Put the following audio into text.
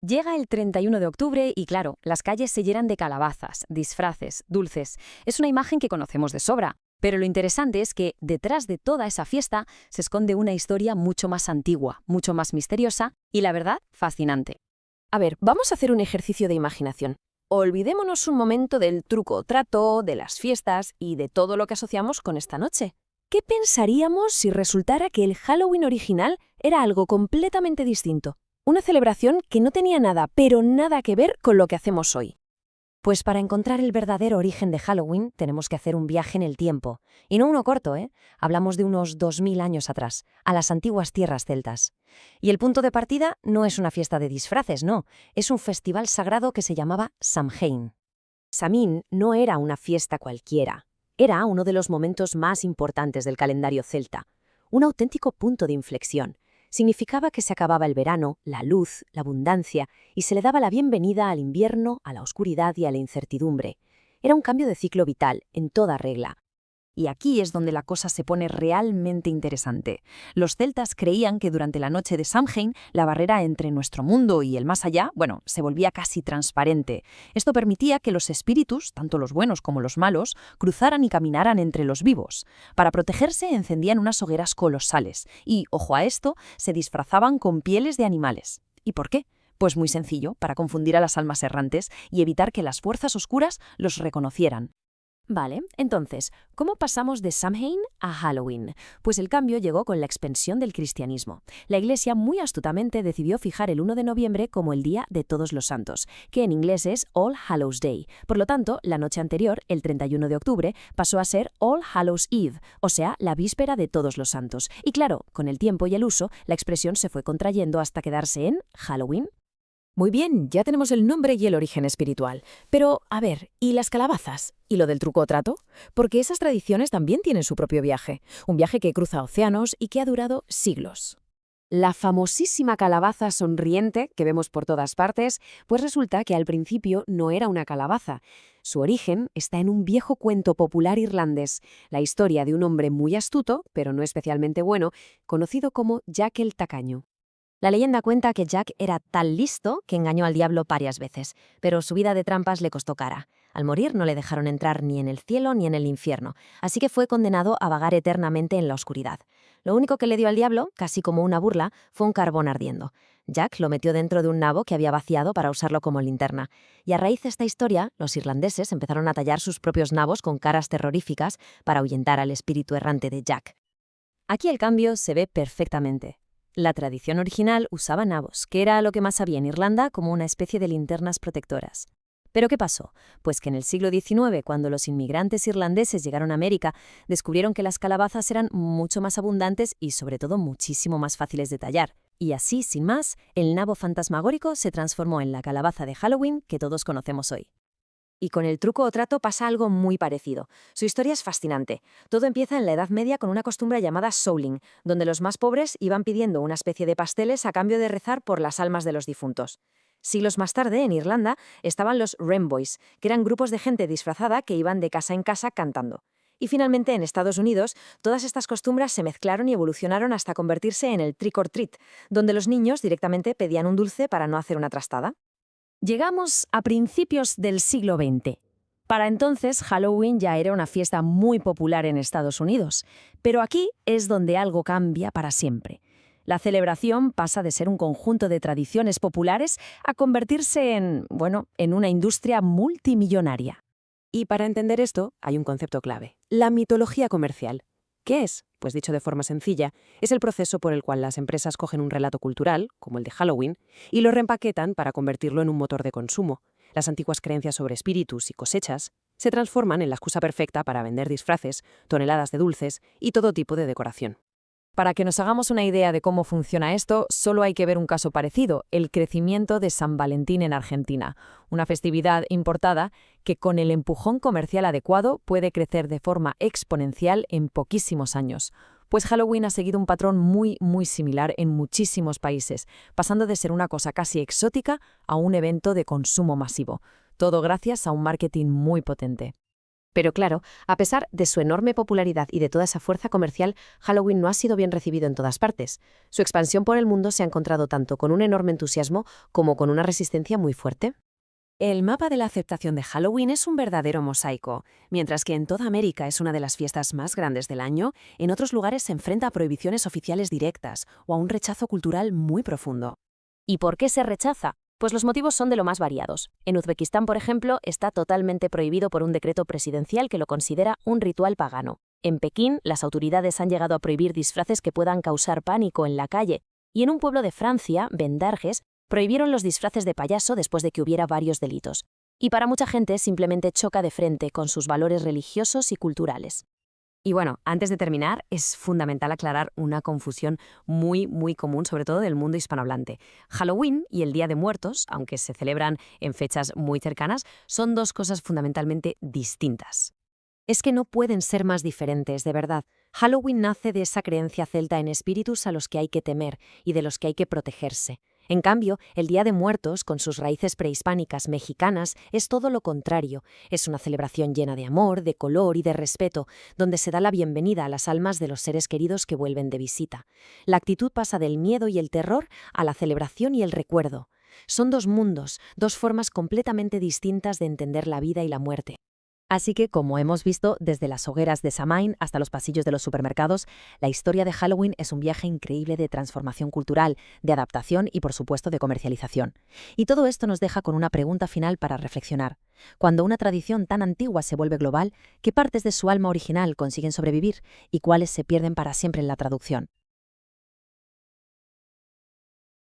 Llega el 31 de octubre y claro, las calles se llenan de calabazas, disfraces, dulces. Es una imagen que conocemos de sobra. Pero lo interesante es que detrás de toda esa fiesta se esconde una historia mucho más antigua, mucho más misteriosa y, la verdad, fascinante. A ver, vamos a hacer un ejercicio de imaginación. Olvidémonos un momento del truco o trato, de las fiestas y de todo lo que asociamos con esta noche. ¿Qué pensaríamos si resultara que el Halloween original era algo completamente distinto? Una celebración que no tenía nada, pero nada que ver con lo que hacemos hoy. Pues para encontrar el verdadero origen de Halloween tenemos que hacer un viaje en el tiempo. Y no uno corto, ¿eh? Hablamos de unos 2000 años atrás, a las antiguas tierras celtas. Y el punto de partida no es una fiesta de disfraces, no. Es un festival sagrado que se llamaba Samhain. Samhain no era una fiesta cualquiera. Era uno de los momentos más importantes del calendario celta. Un auténtico punto de inflexión. Significaba que se acababa el verano, la luz, la abundancia, y se le daba la bienvenida al invierno, a la oscuridad y a la incertidumbre. Era un cambio de ciclo vital, en toda regla. Y aquí es donde la cosa se pone realmente interesante. Los celtas creían que durante la noche de Samhain la barrera entre nuestro mundo y el más allá, se volvía casi transparente. Esto permitía que los espíritus, tanto los buenos como los malos, cruzaran y caminaran entre los vivos. Para protegerse encendían unas hogueras colosales y, ojo a esto, se disfrazaban con pieles de animales. ¿Y por qué? Pues muy sencillo, para confundir a las almas errantes y evitar que las fuerzas oscuras los reconocieran. Vale, entonces, ¿cómo pasamos de Samhain a Halloween? Pues el cambio llegó con la expansión del cristianismo. La Iglesia muy astutamente decidió fijar el 1 de noviembre como el Día de Todos los Santos, que en inglés es All Hallows Day. Por lo tanto, la noche anterior, el 31 de octubre, pasó a ser All Hallows Eve, o sea, la víspera de Todos los Santos. Y claro, con el tiempo y el uso, la expresión se fue contrayendo hasta quedarse en Halloween. Muy bien, ya tenemos el nombre y el origen espiritual. Pero, a ver, ¿y las calabazas? ¿Y lo del truco o trato? Porque esas tradiciones también tienen su propio viaje. Un viaje que cruza océanos y que ha durado siglos. La famosísima calabaza sonriente que vemos por todas partes, pues resulta que al principio no era una calabaza. Su origen está en un viejo cuento popular irlandés, la historia de un hombre muy astuto, pero no especialmente bueno, conocido como Jack el Tacaño. La leyenda cuenta que Jack era tan listo que engañó al diablo varias veces, pero su vida de trampas le costó cara. Al morir no le dejaron entrar ni en el cielo ni en el infierno, así que fue condenado a vagar eternamente en la oscuridad. Lo único que le dio al diablo, casi como una burla, fue un carbón ardiendo. Jack lo metió dentro de un nabo que había vaciado para usarlo como linterna. Y a raíz de esta historia, los irlandeses empezaron a tallar sus propios nabos con caras terroríficas para ahuyentar al espíritu errante de Jack. Aquí el cambio se ve perfectamente. La tradición original usaba nabos, que era lo que más había en Irlanda como una especie de linternas protectoras. ¿Pero qué pasó? Pues que en el siglo XIX, cuando los inmigrantes irlandeses llegaron a América, descubrieron que las calabazas eran mucho más abundantes y sobre todo muchísimo más fáciles de tallar. Y así, sin más, el nabo fantasmagórico se transformó en la calabaza de Halloween que todos conocemos hoy. Y con el truco o trato pasa algo muy parecido. Su historia es fascinante. Todo empieza en la Edad Media con una costumbre llamada souling, donde los más pobres iban pidiendo una especie de pasteles a cambio de rezar por las almas de los difuntos. Siglos más tarde, en Irlanda, estaban los Ramboys, que eran grupos de gente disfrazada que iban de casa en casa cantando. Y finalmente, en Estados Unidos, todas estas costumbres se mezclaron y evolucionaron hasta convertirse en el trick or treat, donde los niños directamente pedían un dulce para no hacer una trastada. Llegamos a principios del siglo XX. Para entonces, Halloween ya era una fiesta muy popular en Estados Unidos, pero aquí es donde algo cambia para siempre. La celebración pasa de ser un conjunto de tradiciones populares a convertirse en una industria multimillonaria. Y para entender esto, hay un concepto clave: la mitología comercial. ¿Qué es? Pues dicho de forma sencilla, es el proceso por el cual las empresas cogen un relato cultural, como el de Halloween, y lo reempaquetan para convertirlo en un motor de consumo. Las antiguas creencias sobre espíritus y cosechas se transforman en la excusa perfecta para vender disfraces, toneladas de dulces y todo tipo de decoración. Para que nos hagamos una idea de cómo funciona esto, solo hay que ver un caso parecido, el crecimiento de San Valentín en Argentina, una festividad importada que con el empujón comercial adecuado puede crecer de forma exponencial en poquísimos años. Pues Halloween ha seguido un patrón muy similar en muchísimos países, pasando de ser una cosa casi exótica a un evento de consumo masivo. Todo gracias a un marketing muy potente. Pero claro, a pesar de su enorme popularidad y de toda esa fuerza comercial, Halloween no ha sido bien recibido en todas partes. Su expansión por el mundo se ha encontrado tanto con un enorme entusiasmo como con una resistencia muy fuerte. El mapa de la aceptación de Halloween es un verdadero mosaico. Mientras que en toda América es una de las fiestas más grandes del año, en otros lugares se enfrenta a prohibiciones oficiales directas o a un rechazo cultural muy profundo. ¿Y por qué se rechaza? Pues los motivos son de lo más variados. En Uzbekistán, por ejemplo, está totalmente prohibido por un decreto presidencial que lo considera un ritual pagano. En Pekín, las autoridades han llegado a prohibir disfraces que puedan causar pánico en la calle. Y en un pueblo de Francia, Vendarges, prohibieron los disfraces de payaso después de que hubiera varios delitos. Y para mucha gente simplemente choca de frente con sus valores religiosos y culturales. Y bueno, antes de terminar, es fundamental aclarar una confusión muy común, sobre todo del mundo hispanohablante. Halloween y el Día de Muertos, aunque se celebran en fechas muy cercanas, son dos cosas fundamentalmente distintas. Es que no pueden ser más diferentes, de verdad. Halloween nace de esa creencia celta en espíritus a los que hay que temer y de los que hay que protegerse. En cambio, el Día de Muertos, con sus raíces prehispánicas mexicanas, es todo lo contrario. Es una celebración llena de amor, de color y de respeto, donde se da la bienvenida a las almas de los seres queridos que vuelven de visita. La actitud pasa del miedo y el terror a la celebración y el recuerdo. Son dos mundos, dos formas completamente distintas de entender la vida y la muerte. Así que, como hemos visto, desde las hogueras de Samhain hasta los pasillos de los supermercados, la historia de Halloween es un viaje increíble de transformación cultural, de adaptación y, por supuesto, de comercialización. Y todo esto nos deja con una pregunta final para reflexionar. Cuando una tradición tan antigua se vuelve global, ¿qué partes de su alma original consiguen sobrevivir y cuáles se pierden para siempre en la traducción?